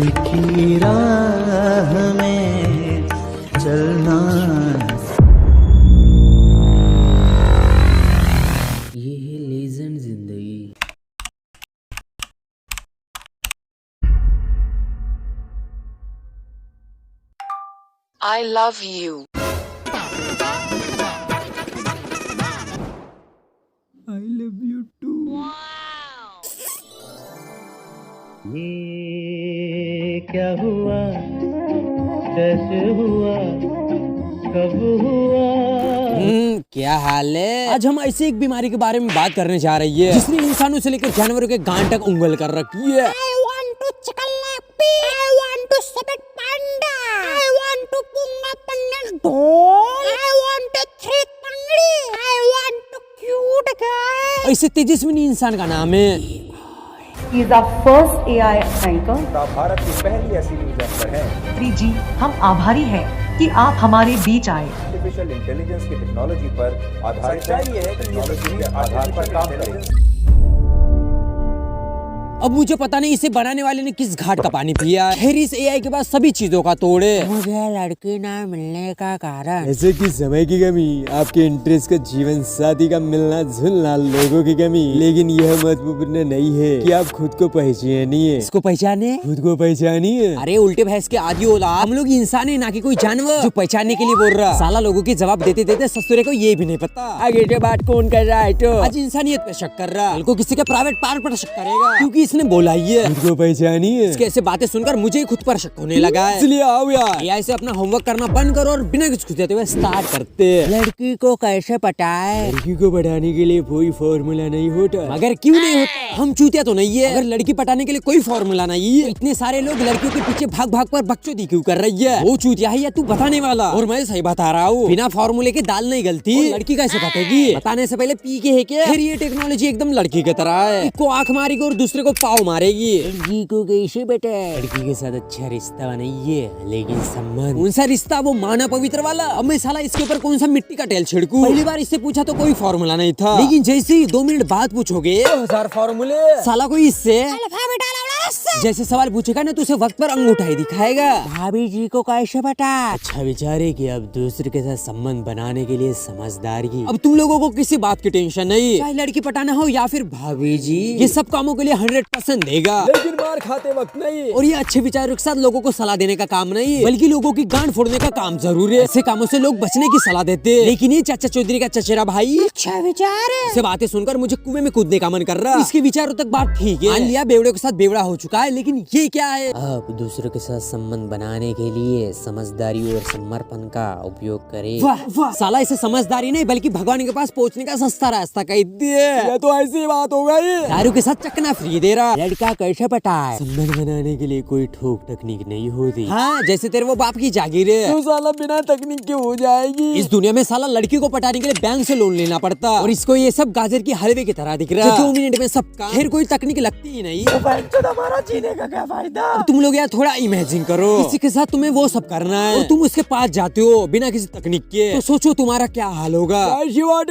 की राह में चलना। ये है लेजेंड जिंदगी। I love you. I love you too. ये क्या हुआ, कैसे हुआ, कब हुआ? क्या हाल है? आज हम ऐसी एक बीमारी के बारे में बात करने जा रही है जिसने इंसानों से लेकर जानवरों के गांड तक उंगल कर रखी है। I want to chicken leg pig. I want to spit panda. I want to punga pandan dog. I want to three tangri. I want to cute guy. ऐसे तेजस्वी इंसान का नाम है। He is our first AI anchor. Bharat की पहली ऐसी news anchor है। श्री जी, हम आभारी हैं कि आप हमारे बीच आए। आर्टिफिशियल इंटेलिजेंस की टेक्नोलॉजी पर आधारित है कि टेक्नोलॉजी के आधार पर काम करें। अब मुझे पता नहीं इसे बनाने वाले ने किस घाट का पानी पिया। खैर इस एआई के पास सभी चीजों का तोड़ है। मुझे लड़की ना मिलने का कारण ऐसे कि समय की कमी, आपके इंटरेस्ट का जीवन साथी का मिलना जुलना, लोगों की कमी। लेकिन यह महत्वपूर्ण नहीं है कि आप खुद को पहचानिए। इसको पहचाने, खुद को पहचानिए। अरे उल्टे भैंस के आदि औलाद, हम लोग इंसान है ना कि कोई जानवर जो पहचानने के लिए बोल रहा। साला लोगों के जवाब देते देते ससुरे को ये भी नहीं पता आगे के बात कौन कर रहा है। तो आज इंसानियत पे शक कर रहा, कल को किसी के प्राइवेट पार्ट पर शक करेगा क्योंकि इसने बोला ही है। खुद को पहचानिए। इसके ऐसे बातें सुनकर मुझे ही खुद पर शक होने लगा है। इसलिए आओ यार एआई से अपना होमवर्क करना बंद करो और बिना कुछ खुजाते हुए स्टार्ट करते हैं। लड़की को कैसे पटाए? लड़की को पटाने के लिए कोई फॉर्मूला नहीं होता। मगर क्यों नहीं होता? हम चूतिया तो नहीं है। अगर लड़की पटाने के लिए कोई फॉर्मूला नहीं है, इतने सारे लोग लड़कियों के पीछे भाग भाग कर बकचोदी क्यों कर रही है? वो चूतिया है या तू बताने वाला? और मैं सही बता रहा हूँ, बिना फॉर्मूले के दाल नहीं गलती। लड़की कैसे बताएगी? बताने से पहले पी के है क्या? फिर ये टेक्नोलॉजी एकदम लड़की की तरह है। एक को आंख मारेगी और दूसरे को पाव मारेगी। लड़की को कैसे बताए? लड़की के साथ अच्छा रिश्ता नहीं है लेकिन सम्मान। कौन सा रिश्ता? वो माना पवित्र वाला। अब मैं साला इसके ऊपर कौन सा मिट्टी का तेल छिड़कूं? पहली बार इससे पूछा तो कोई फॉर्मूला नहीं था, लेकिन जैसे ही 2 मिनट बाद पूछोगे 1000 फॉर्मूले। साला कोई इससे जैसे सवाल पूछेगा ना तो उसे वक्त पर अंगूठा ही दिखाएगा। भाभी जी को कैसे पता? अच्छा विचार है कि अब दूसरे के साथ संबंध बनाने के लिए समझदारी। अब तुम लोगों को किसी बात की टेंशन नहीं, चाहे लड़की पटाना हो या फिर भाभी जी, ये सब कामों के लिए 100% देगा, लेकिन मार खाते वक्त नहीं। और ये अच्छे विचारों के साथ लोगों को सलाह देने का काम नहीं, बल्कि लोगों की गांड फोड़ने का काम जरूर है। ऐसे कामों से लोग बचने की सलाह देते हैं, लेकिन ये चाचा चौधरी का चचेरा भाई अच्छा विचार है। से बातें सुनकर मुझे कुएं में कूदने का मन कर रहा। इसके विचारों तक बात ठीक है, मान लिया बेवड़े के साथ बेवड़ा हो चुका है, लेकिन ये क्या है? आप दूसरों के साथ संबंध बनाने के लिए समझदारी और समर्पण का उपयोग करें। वाह वाह, साला इसे समझदारी नहीं बल्कि भगवान के पास पहुंचने का सस्ता रास्ता कह दिए। ये तो ऐसी बात हो गई। दारू के साथ चकना फ्री दे रहा। लड़का कैसे पटाए? संबंध बनाने के लिए कोई ठोक तकनीक नहीं होती। हाँ, जैसे तेरे वो बाप की जागीर है तो साला बिना तकनीक के हो जाएगी। इस दुनिया में साला लड़की को पटाने के लिए बैंक से लोन लेना पड़ता, और इसको ये सब गाजर की हलवे की तरह दिख रहा है। 2 मिनट में सब काम, फिर कोई तकनीक लगती ही नहीं। तो हमारा जीने का क्या फायदा? अब तुम लोग यार थोड़ा इमेजिन करो, किसी के साथ तुम्हें वो सब करना है और तुम उसके पास जाते हो बिना किसी तकनीक के, तो सोचो तुम्हारा क्या हाल होगा।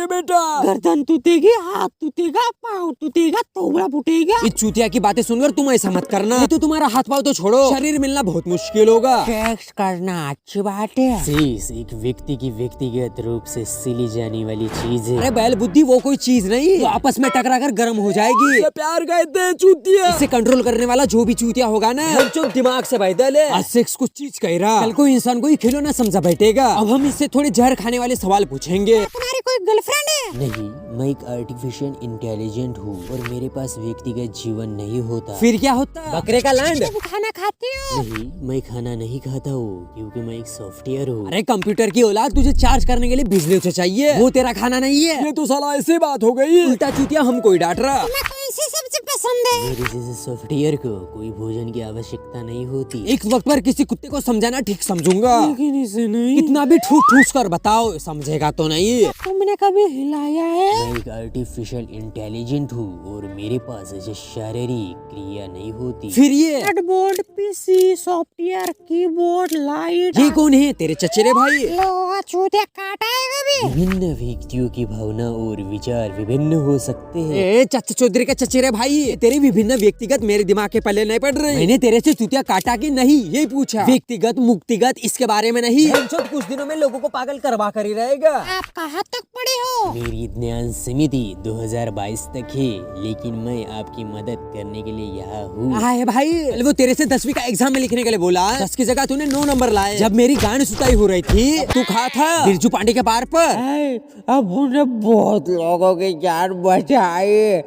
बेटा, गर्दन टूटेगी, हाथ टूटेगा, पाँव टूटेगा, तोबड़ा फूटेगा। इस चूतिया की बातें सुनकर तुम ऐसा मत करना, नहीं तो तुम्हारा हाथ पाँव तो छोड़ो, शरीर मिलना बहुत मुश्किल होगा। सेक्स करना अच्छी बात है। सेक्स एक व्यक्ति की व्यक्तिगत रूप से सिली जाने वाली चीज है। अरे बैल बुद्धि, वो कोई चीज नहीं तो आपस में टकरा कर गर्म हो जाएगी। प्यार कहते हैं चूतिया। इसे कंट्रोल करने वाला जो भी चूतिया होगा ना, जो दिमाग से पैदल है। आज सेक्स कुछ चीज कह रहा, कल को इंसान को ही खिलौना समझा बैठेगा। अब हम इससे थोड़े जहर खाने वाले सवाल पूछेंगे। तुम्हारी कोई गर्लफ्रेंड है? नहीं, मैं एक आर्टिफिशियल इंटेलिजेंट हूँ और मेरे पास व्यक्तिगत जीवन नहीं होता। फिर क्या होता? बकरे का लैंड। तुम खाना खाते हो? नहीं, मैं खाना नहीं खाता हूँ क्योंकि मैं एक सॉफ्टवेयर हूँ। अरे कंप्यूटर की औलाद, तुझे चार्ज करने के लिए बिजली तो चाहिए, वो तेरा खाना नहीं है। ये तो साला ऐसी बात हो गई, उल्टा चूतिया हमको ही डांट रहा। तुम्हें कौन सी सब्जी पसंद है? मेरे जैसे सॉफ्टवेयर को कोई भोजन की आवश्यकता नहीं होती। एक वक्त पर किसी कुत्ते को समझाना ठीक समझूंगा, लेकिन इसे नहीं। कितना भी ठूस ठूस कर बताओ, समझेगा तो नहीं। तुमने कभी हिलाया है? मैं एक आर्टिफिशियल इंटेलिजेंट हूँ और मेरे पास ऐसे शारीरिक क्रिया नहीं होती। फिर ये keyboard, PC, software, keyboard, light. ये कौन है? तेरे चचेरे भाई। लोहा चूतिया काटा है कभी? विभिन्न व्यक्तियों की भावना और विचार विभिन्न हो सकते हैं। चचा चौधरी का चचेरे भाई, तेरी विभिन्न व्यक्तिगत मेरे दिमाग के पल्ले नहीं पड़ रहे। मैंने तेरे से चूतिया काटा कि नहीं यही पूछा, व्यक्तिगत मुक्तिगत इसके बारे में नहीं। सब कुछ दिनों में लोगों को पागल करवा कर ही रहेगा। आप कहाँ तक पढ़े हो? मेरी ज्ञान समिति 2022 तक है, लेकिन मैं आपकी मदद करने के लिए यहाँ हूँ। हाय भाई, वो तेरे से 10वीं का एग्जाम में लिखने के लिए बोला, 10 की जगह तूने 9 नंबर लाए। जब मेरी गांड सुताई हो रही थी तू कहा था बिरजू पांडे के पार पर। अब उन्हें बहुत लोगों की जान बचाए,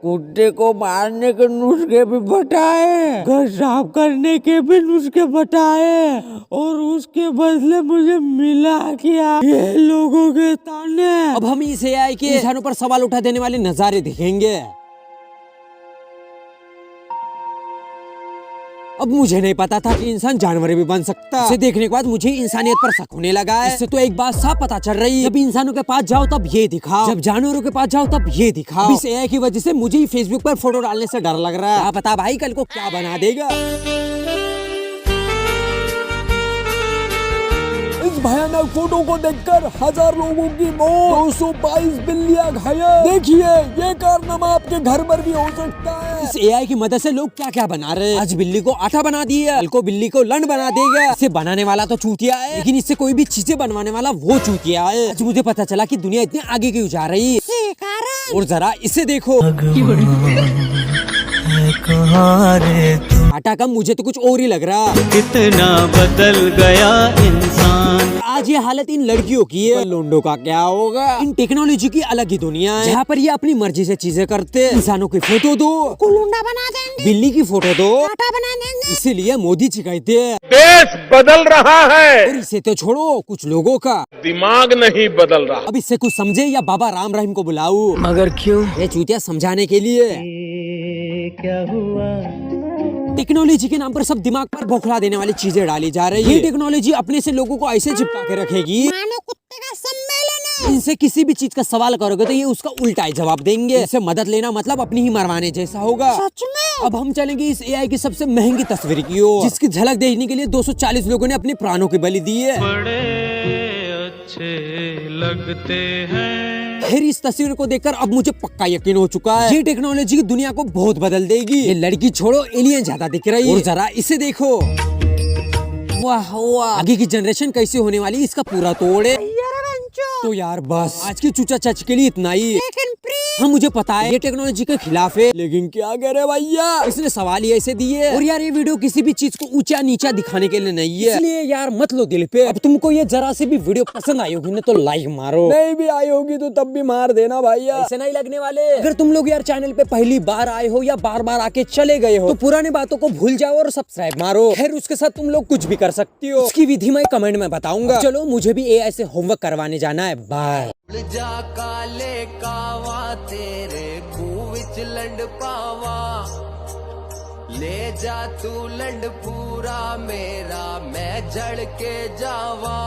कुत्ते को मारने के नुस्खे भी बताए, घर साफ करने के भी नुस्खे बताए, और उसके बदले मुझे मिला क्या? ये लोगों के ताने। अब हम इस AI के इंसानों पर सवाल उठा देने वाले नजारे दिखेंगे। अब मुझे नहीं पता था कि इंसान जानवर भी बन सकता है। इसे देखने के बाद मुझे इंसानियत पर शक होने लगा है। इससे तो एक बात साफ पता चल रही है, जब इंसानों के पास जाओ तब ये दिखाओ, जब जानवरों के पास जाओ तब ये दिखाओ। इस AI की वजह से मुझे ही फेसबुक पर फोटो डालने से डर लग रहा है। क्या पता भाई कल को क्या बना देगा। इस भयानक फोटो को देखकर 1000 लोगों की मौत, 222 बिल्लियां घायल। देखिए ये कारनामा आपके घर पर भी हो सकता है। इस AI की मदद से लोग क्या क्या बना रहे हैं। आज बिल्ली को आटा बना दिया, कल को बिल्ली को लंड बना देगा। इसे बनाने वाला तो चूतिया है, लेकिन इससे कोई भी चीजें बनवाने वाला वो चूतिया है। आज मुझे पता चला कि दुनिया इतनी आगे क्यों जा रही है। और जरा इसे देखो, आटा कम, मुझे तो कुछ और ही लग रहा। कितना बदल गया इंसान। आज ये हालत इन लड़कियों की है, लोंडो का क्या होगा। इन टेक्नोलॉजी की अलग ही दुनिया है, जहाँ पर ये अपनी मर्जी से चीजें करते हैं। इंसानों की फोटो दो, कुलुंडा बना देंगे, बिल्ली की फोटो दो, आटा बना देंगे। इसीलिए मोदी जी कहते हैं देश बदल रहा है, और इसे तो छोड़ो, कुछ लोगों का दिमाग नहीं बदल रहा। अब इससे कुछ समझे या बाबा राम रहीम को बुलाऊं? मगर क्यों? ये चूतिया समझाने के लिए। क्या हुआ? टेक्नोलॉजी के नाम पर सब दिमाग पर बौखला देने वाली चीजें डाली जा रही है। ये टेक्नोलॉजी अपने से लोगों को ऐसे चिपका के रखेगी मानो कुत्ते का सम्मेलन है। इनसे किसी भी चीज का सवाल करोगे तो ये उसका उल्टा ही जवाब देंगे। इनसे मदद लेना मतलब अपनी ही मरवाने जैसा होगा। सच में? अब हम चलेंगे इस AI की सबसे महंगी तस्वीर की ओर, जिसकी झलक देखने के लिए 240 लोगों ने अपने प्राणों की बलि दी है। बड़े अच्छे लगते हैं। फिर इस तस्वीर को देखकर अब मुझे पक्का यकीन हो चुका है, ये टेक्नोलॉजी की दुनिया को बहुत बदल देगी। ये लड़की छोड़ो, एलियन ज्यादा दिख रही है। और जरा इसे देखो, वाह वाह, आगे की जनरेशन कैसी होने वाली इसका पूरा तोड़ है। तो यार बस आज की चूचा चाची के लिए इतना ही। लेकिन हाँ मुझे पता है ये टेक्नोलॉजी के खिलाफ है, लेकिन क्या करे भैया, इसने सवाल ही ऐसे दिए। और यार ये वीडियो किसी भी चीज को ऊंचा नीचा दिखाने के लिए नहीं है, इसलिए यार मत लो दिल पे। अब तुमको ये जरा से भी वीडियो पसंद आई होगी ना तो लाइक मारो, नहीं भी आई होगी तो तब भी मार देना भैया, ऐसे नहीं लगने वाले। अगर तुम लोग यार चैनल पे पहली बार आए हो या बार बार आके चले गए हो तो पुरानी बातों को भूल जाओ और सब्सक्राइब मारो। खैर उसके साथ तुम लोग कुछ भी कर सकती हो, उसकी विधि मैं कमेंट में बताऊंगा। चलो मुझे भी AI से होमवर्क करवाने जाना है, बाय। जा काले कावा तेरे खूह विच लंड पावा, ले जा तू लंड पूरा मेरा मैं जड़ के जावा।